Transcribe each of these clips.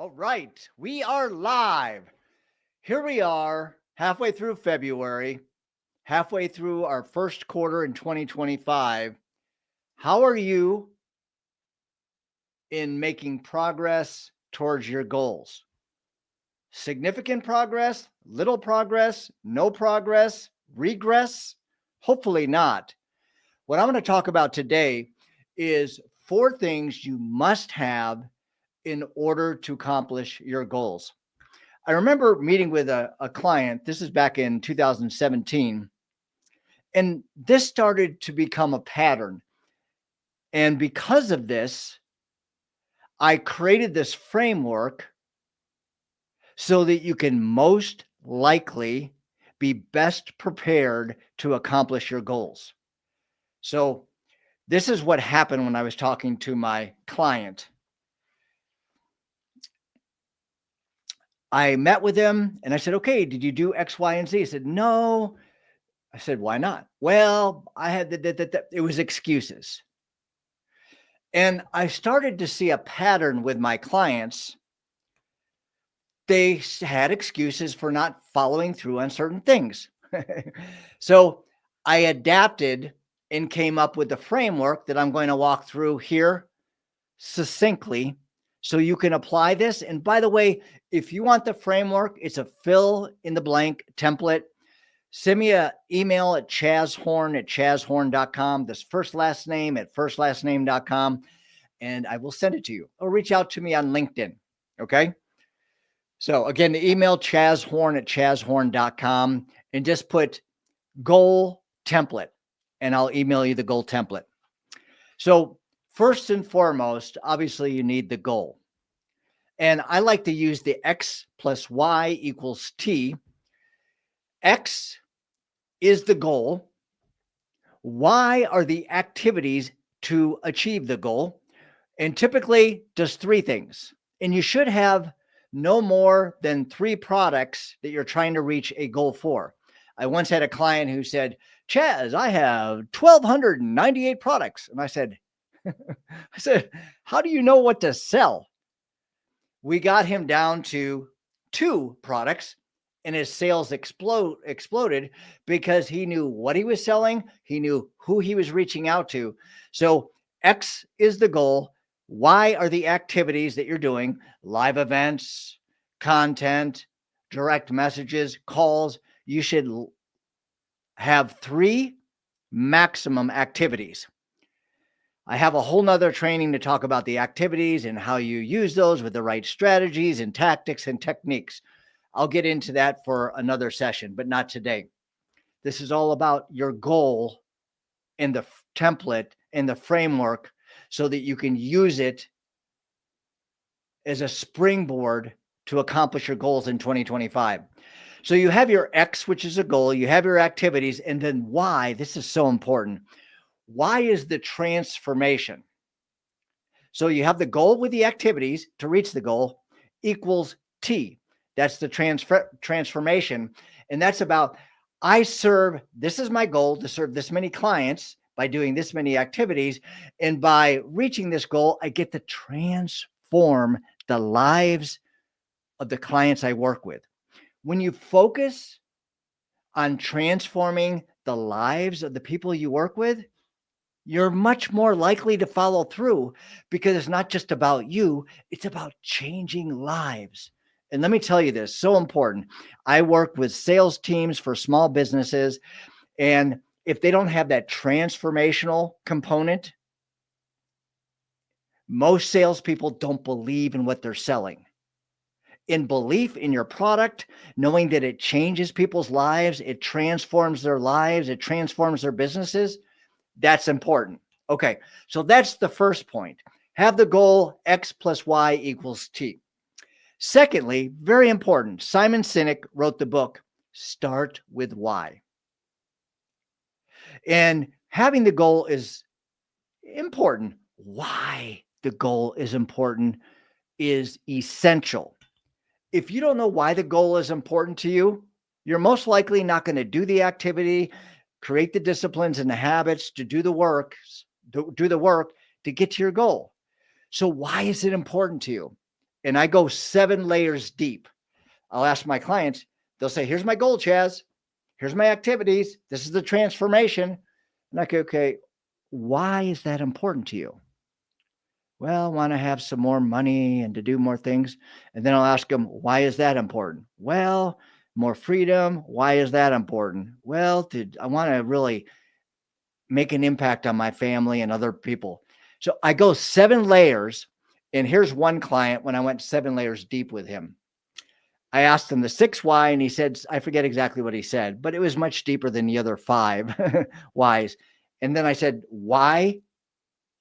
All right, we are live. Here we are, halfway through February, halfway through our first quarter in 2025. How are you in making progress towards your goals? Significant progress, little progress, no progress, regress? Hopefully not. What I'm going to talk about today is 4 things you must have in order to accomplish your goals. I remember meeting with a client. This is back in 2017. And this started to become a pattern. And because of this, I created this framework so that you can most likely be best prepared to accomplish your goals. So, this is what happened when I was talking to my client. I met with him and I said, okay, did you do X, Y, and Z? He said, no. I said, why not? Well, I had it was excuses. And I started to see a pattern with my clients. They had excuses for not following through on certain things. So I adapted and came up with the framework that I'm going to walk through here succinctly so you can apply this. And by the way, if you want the framework, it's a fill in the blank template. Send me an email at chazhorn@chazhorn.com. This first last name at firstlastname.com, and I will send it to you. Or reach out to me on LinkedIn. Okay. So again, the email chazhorn@chazhorn.com, and just put goal template, and I'll email you the goal template. So first and foremost, obviously you need the goal. And I like to use the X plus Y equals T. X is the goal. Y are the activities to achieve the goal. And typically does 3 things. And you should have no more than 3 products that you're trying to reach a goal for. I once had a client who said, Chaz, I have 1,298 products. And I said, how do you know what to sell? We got him down to 2 products, and his sales exploded because he knew what he was selling. He knew who he was reaching out to. So X is the goal. Y are the activities that you're doing: live events, content, direct messages, calls. You should have 3 maximum activities. I have a whole nother training to talk about the activities and how you use those with the right strategies and tactics and techniques. I'll get into that for another session, but not today. This is all about your goal and the template and the framework so that you can use it as a springboard to accomplish your goals in 2025. So you have your X, which is a goal, you have your activities, and then Y, this is so important. Y is the transformation. So you have the goal with the activities to reach the goal equals T. That's the transformation. And that's about, this is my goal, to serve this many clients by doing this many activities. And by reaching this goal, I get to transform the lives of the clients I work with. When you focus on transforming the lives of the people you work with, you're much more likely to follow through, because it's not just about you, it's about changing lives. And let me tell you this, so important. I work with sales teams for small businesses, and if they don't have that transformational component, most salespeople don't believe in what they're selling. In belief in your product, knowing that it changes people's lives, it transforms their lives, it transforms their businesses, that's important. Okay, so that's the first point. Have the goal X plus Y equals T. Secondly, very important, Simon Sinek wrote the book, Start with Why. And having the goal is important. Why the goal is important is essential. If you don't know why the goal is important to you, you're most likely not going to do the activity, create the disciplines and the habits to do the work to get to your goal. So why is it important to you? and I go 7 layers deep. I'll ask my clients, they'll say, here's my goal, Chaz. Here's my activities. This is the transformation. And I go, okay, why is that important to you? Well, I want to have some more money and to do more things. And then I'll ask them, why is that important? Well, more freedom. Why is that important? Well, I want to really make an impact on my family and other people. So I go 7 layers. And here's one client when I went 7 layers deep with him. I asked him the 6 why, and he said, I forget exactly what he said, but it was much deeper than the other 5 whys. And then I said, why?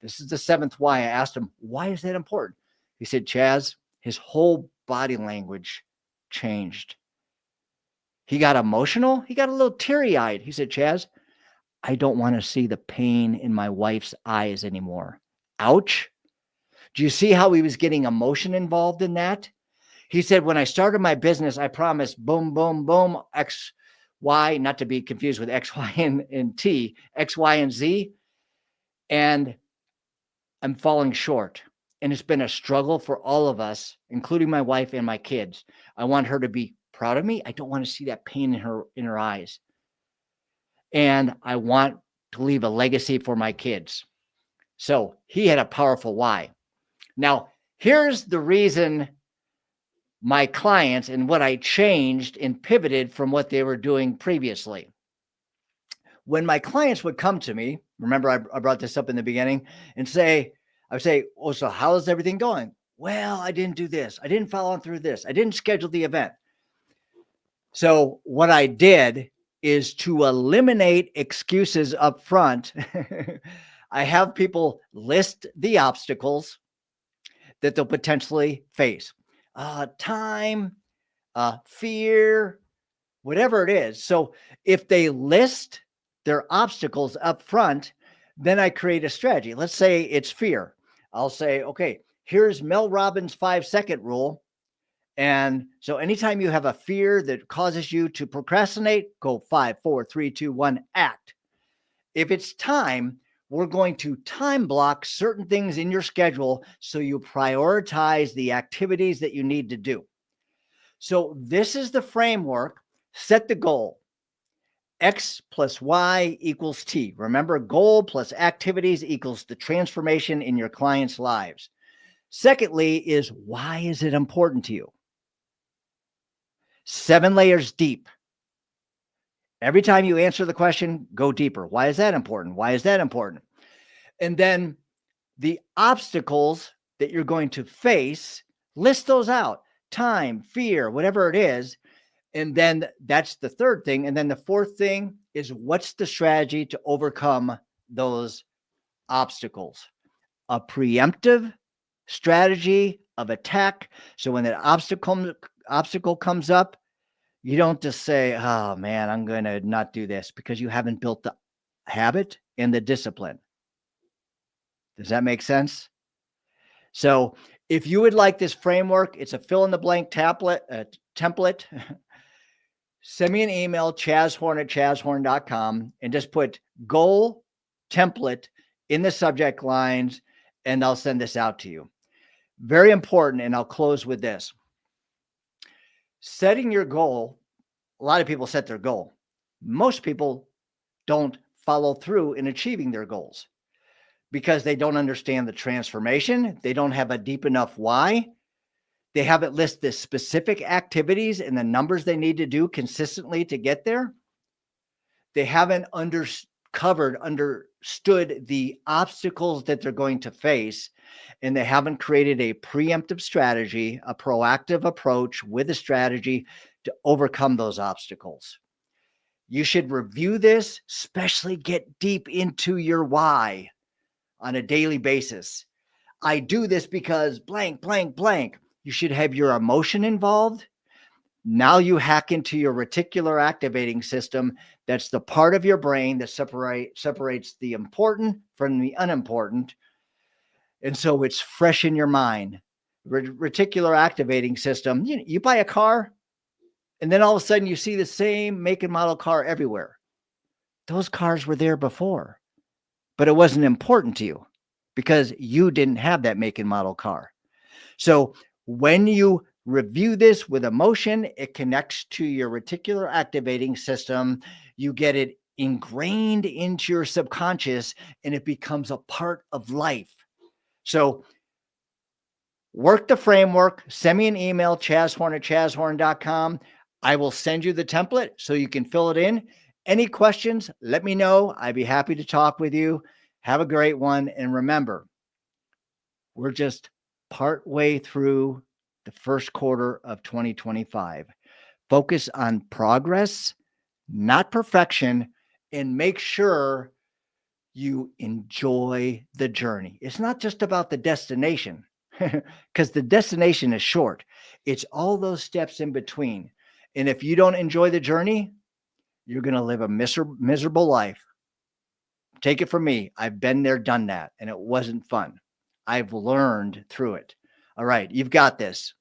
This is the 7th why. I asked him, why is that important? He said, Chaz, his whole body language changed. He got emotional. He got a little teary-eyed. He said, Chaz, I don't want to see the pain in my wife's eyes anymore. Ouch. Do you see how he was getting emotion involved in that? He said, when I started my business, I promised boom, boom, boom, X, Y, not to be confused with X, Y, and T, X, Y, and Z. And I'm falling short. And it's been a struggle for all of us, including my wife and my kids. I want her to be proud of me. I don't want to see that pain in her eyes. And I want to leave a legacy for my kids. So he had a powerful why. Now, here's the reason my clients and what I changed and pivoted from what they were doing previously. When my clients would come to me, remember I brought this up in the beginning, and I would say, oh, so how's everything going? Well, I didn't do this. I didn't follow through this. I didn't schedule the event. So what I did is to eliminate excuses up front. I have people list the obstacles that they'll potentially face. Time, fear, whatever it is. So if they list their obstacles up front, then I create a strategy. Let's say it's fear. I'll say, okay, here's Mel Robbins' 5-second rule. And so anytime you have a fear that causes you to procrastinate, go 5, 4, 3, 2, 1, act. If it's time, we're going to time block certain things in your schedule so you prioritize the activities that you need to do. So this is the framework. Set the goal. X plus Y equals T. Remember, goal plus activities equals the transformation in your clients' lives. Secondly is, why is it important to you? 7 layers deep. Every time you answer the question, go deeper. Why is that important? Why is that important? And then the obstacles that you're going to face, list those out. Time, fear, whatever it is. And then that's the third thing. And then the fourth thing is, what's the strategy to overcome those obstacles? A preemptive strategy of attack. So when that obstacle comes up, you don't just say, oh man, I'm going to not do this, because you haven't built the habit and the discipline. Does that make sense? So if you would like this framework, it's a fill in the blank template. Send me an email, chazhorn@chazhorn.com, and just put goal template in the subject lines, and I'll send this out to you. Very important. And I'll close with this. Setting your goal. A lot of people set their goal. Most people don't follow through in achieving their goals because they don't understand the transformation. They don't have a deep enough why. They haven't listed the specific activities and the numbers they need to do consistently to get there. They haven't understood the obstacles that they're going to face, and they haven't created a preemptive strategy, a proactive approach with a strategy to overcome those obstacles. You should review this, especially get deep into your why on a daily basis. I do this because blank, blank, blank. You should have your emotion involved. Now you hack into your reticular activating system. That's the part of your brain that separates the important from the unimportant. And so it's fresh in your mind. Reticular activating system. You buy a car, and then all of a sudden you see the same make and model car everywhere. Those cars were there before, but it wasn't important to you because you didn't have that make and model car. So When you review this with emotion, it connects to your reticular activating system. You get it ingrained into your subconscious and it becomes a part of life. So work the framework, send me an email, chazhorn@chazhorn.com. I will send you the template so you can fill it in. Any questions, let me know. I'd be happy to talk with you. Have a great one. And remember, we're just part way through the first quarter of 2025. Focus on progress, not perfection, and make sure you enjoy the journey. It's not just about the destination because the destination is short. It's all those steps in between. And if you don't enjoy the journey, you're going to live a miserable life. Take it from me. I've been there, done that, and it wasn't fun. I've learned through it. All right, you've got this.